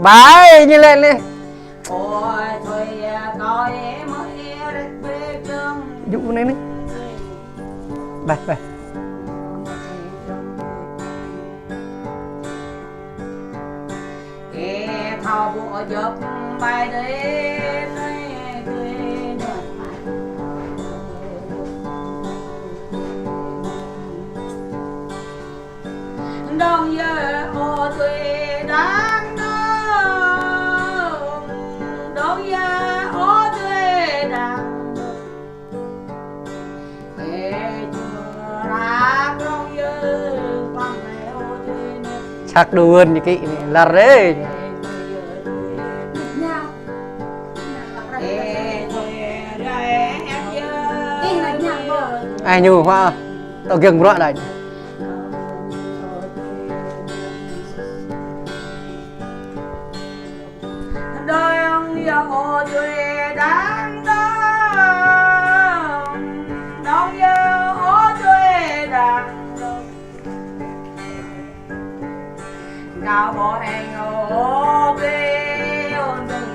bái như lên đi ôi thôi coi mới biết chương dụ này đi bài bài kẻ thao bộ giúp bài đến đông giờ ô thuê đáng đông đông giờ ô thuê đáng kẻ chưa ra đông giờ quăng mèo thuê chắc đuôn như cái là đấy ai nhu hoa tao gừng rõ đây đôi ông yêu thuê đáng đông yêu thuê đáng cao bộ hành ô bê ôn đừng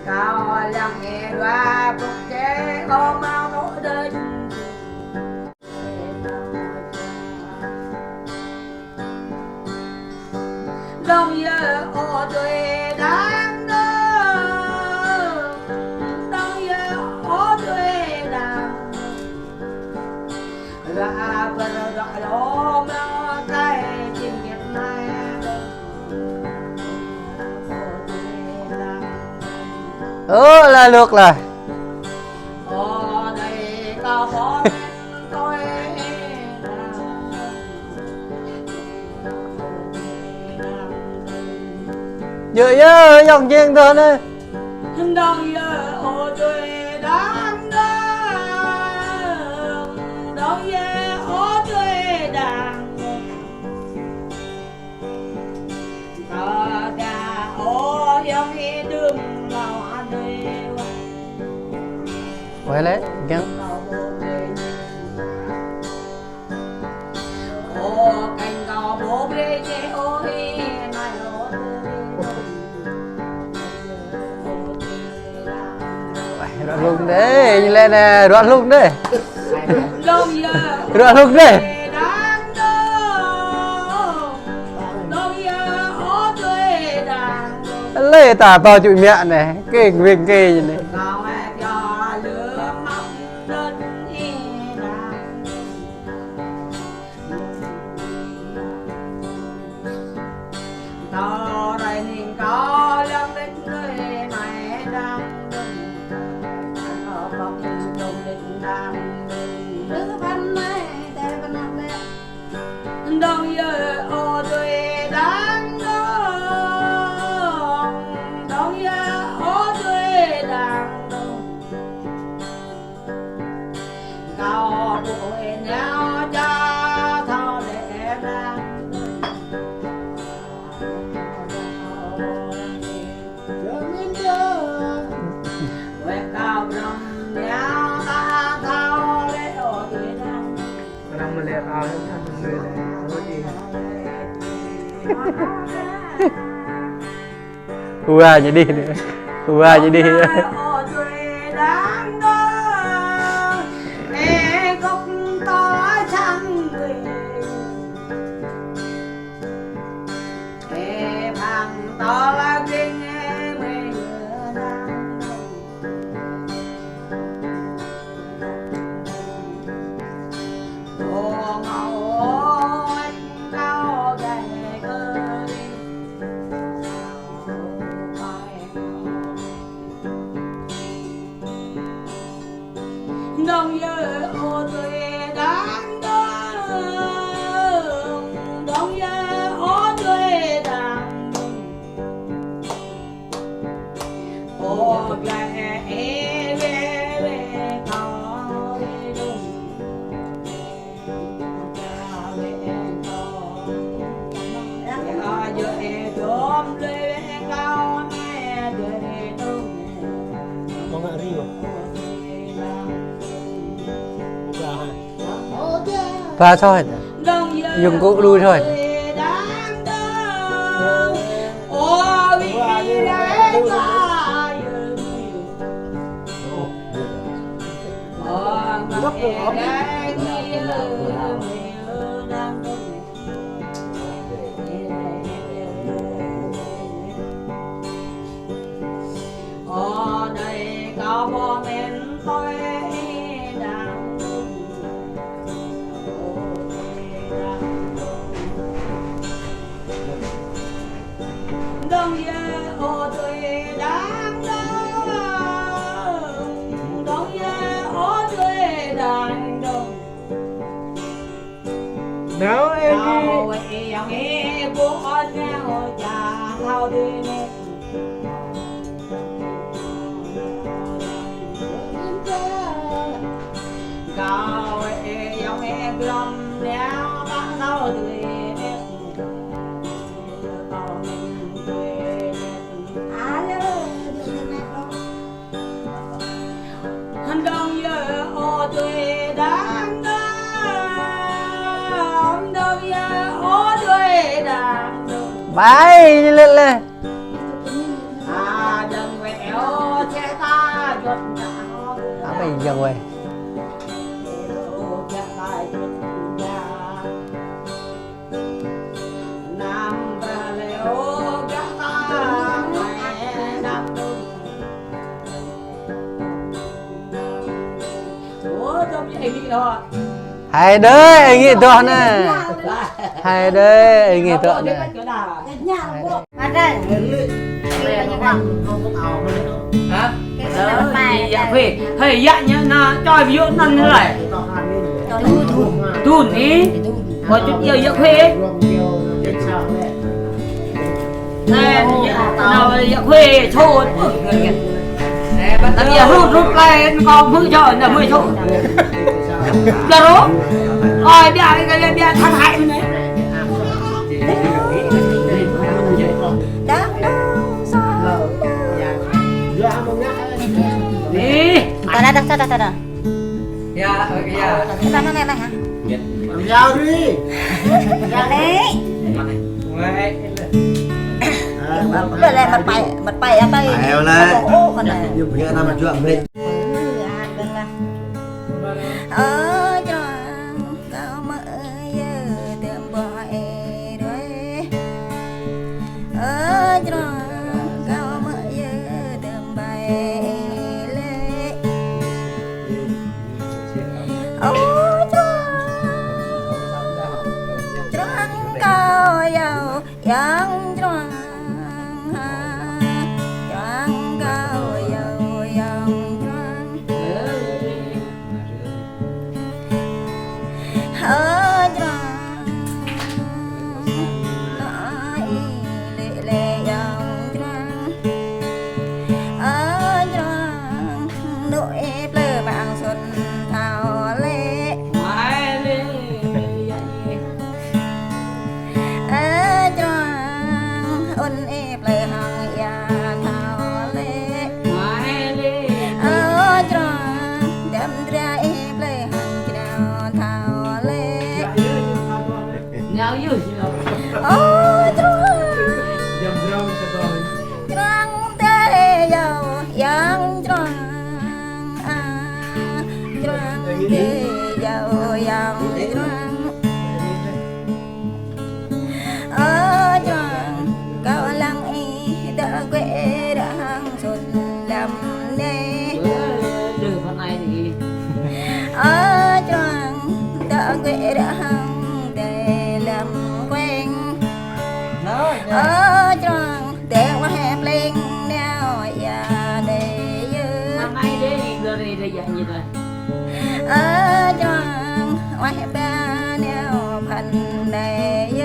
cao lăng nghe loa phục chế có mau nỗi đời đông giờ ô thuê đáng đông giờ ô thuê đáng và vừa gọi lỗ nó tay chim kiệt này là được là ở đây có món tôi dựa nhớ dòng chiêng thôi đấy đông giờ ô thuê đáng đông giờ ô thuê đáng ta đã ô dòng đi đường vào anh đi quay lấy gắn ô cành cỏ bố bê chê ô hi này ô đoạn luôn đấy như lên nè đoạn luôn đấy đông giờ đoạn luôn đấy đáng đông giờ ô thuê đáng lấy tả to chụi mẹ này cái viên kê như này cao mẹ cho lửa mắm đơn y đáng to đây nhìn có lắm đến nơi mẹ đang ở phòng đồng định đang đứa văn này để văn học đẹp đông giờ ô thuê đáng đông giờ ô thuê đáng cao bụi nhau cho thao để đang quẹt cao rồng nhau ta thao để ô thuê đáng Orang melihat hal yang sangat berbeda. Oh iya. Ua jadi nữa Ua jadi ô thuê đáng ê gốc to trăng người ê bằng to là kinh mê đang ô ngầu anh cao gầy cơ đi pha thôi dùng cụ đuôi thôi ở đây có bố mẹ tôi đang đông ye ô tôi đang đông ye ô tôi đang đông Nào em nào vậy nghe bố con nhau cha thao đi nè cao ấy dòng em lòng léo bắt đầu tươi nét cao mình tươi nét alo hắn đông giờ ô tươi đang đông giờ ô tươi đang bay đi lên lên à đừng quẹo che ta chuột nào bây giờ rồi hai đứa anh nghĩ to nè hai đứa anh nghĩ to nè hả dạ phê hay dạ nhá na cho ví dụ năn như này đun ý một chút nhiều dạ phê nè nào dạ phê chôn bây giờ rút lại còn mưa cho là mưa chôn giờ đó ôi bia thằng hại này đi ta đã sao ta dạ ta nó nghe mày hả Giao đi giao đi đây là mặt bay ở đây Heo lên. con này Nhưng bây giờ nó mà chuyện đi. ở cho cao mơ giờ tìm bòi đuôi ở cho cao mơ giờ tìm bài lệ ở cho cao giàu yang cho cao giàu yang ở trong nói lệ lệ dòng trăng ở trong nỗi lơ bằng xuân thảo lệ ở trong ôn ép lơ hằng ya thảo lệ ở trong đêm ra ép lơ hằng chào thảo lệ nhau dữ ôi Dầm rau cho tôi trăng tê dầu yang trăng trăng tê dầu yang trăng ở trăng cao lăng y đã quê đã hàng xuân làm nê từ phần này thì ở trăng đã quê đã hàng để làm quen ở trăng để qua hẹp lên neo và để dư năm nay đi rồi dạy như này ở trăng qua hẹp ba neo phần để dư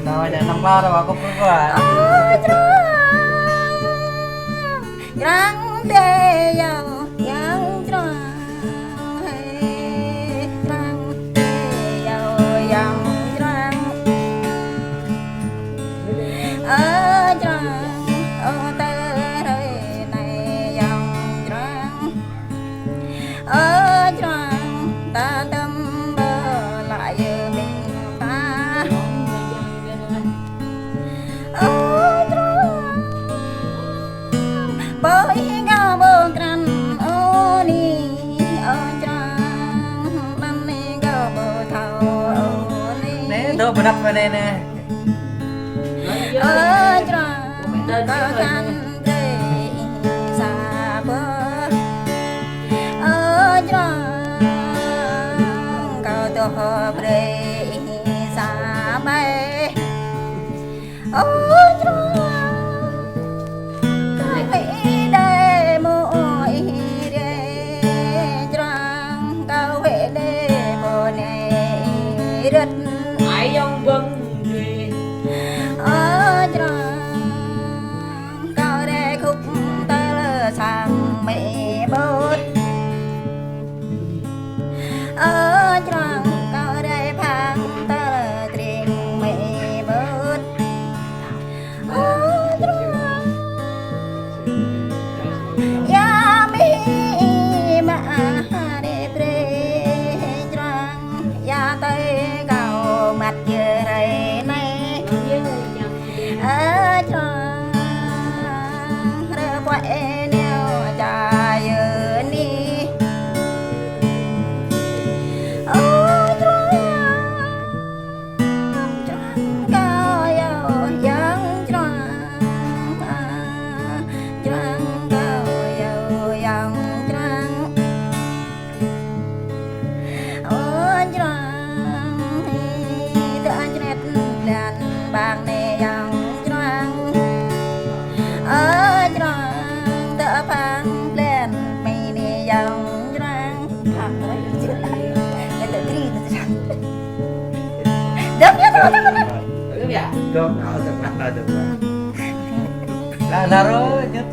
rồi để năm ba rồi bà cũng có ở trăng để dầu yang trăng trăng để dầu yang trăng ở trăng ô tơ này dòng trăng ở trăng Đó mà đắp vào đây nè. ở trong có khăn rê xa bờ ở trong có tổ rê xa bay ở trong cái vị đây mỗi đây trong cao huệ đây bộ này rất ai ông vâng gì ở trong cao đây khúc tơ sang mẹ bớt ở trong cao đây phang tơ truyền mẹ bớt ở trong ya mi ma de pre trong ya tay cao mặt giờ này này ở trong rơ quậy neo trà giờ ni ở trong cao yêu yang trong cao yêu yang trong ở trong đã chết đàn bang này yang trong ở trong đã phang lên mày này yang trong phang đấy chứ lại để tự đi tự chẳng được nhá thôi Đúng vậy? Dong,เอาจากนั้นมาจากนั้น Là rồi, nhất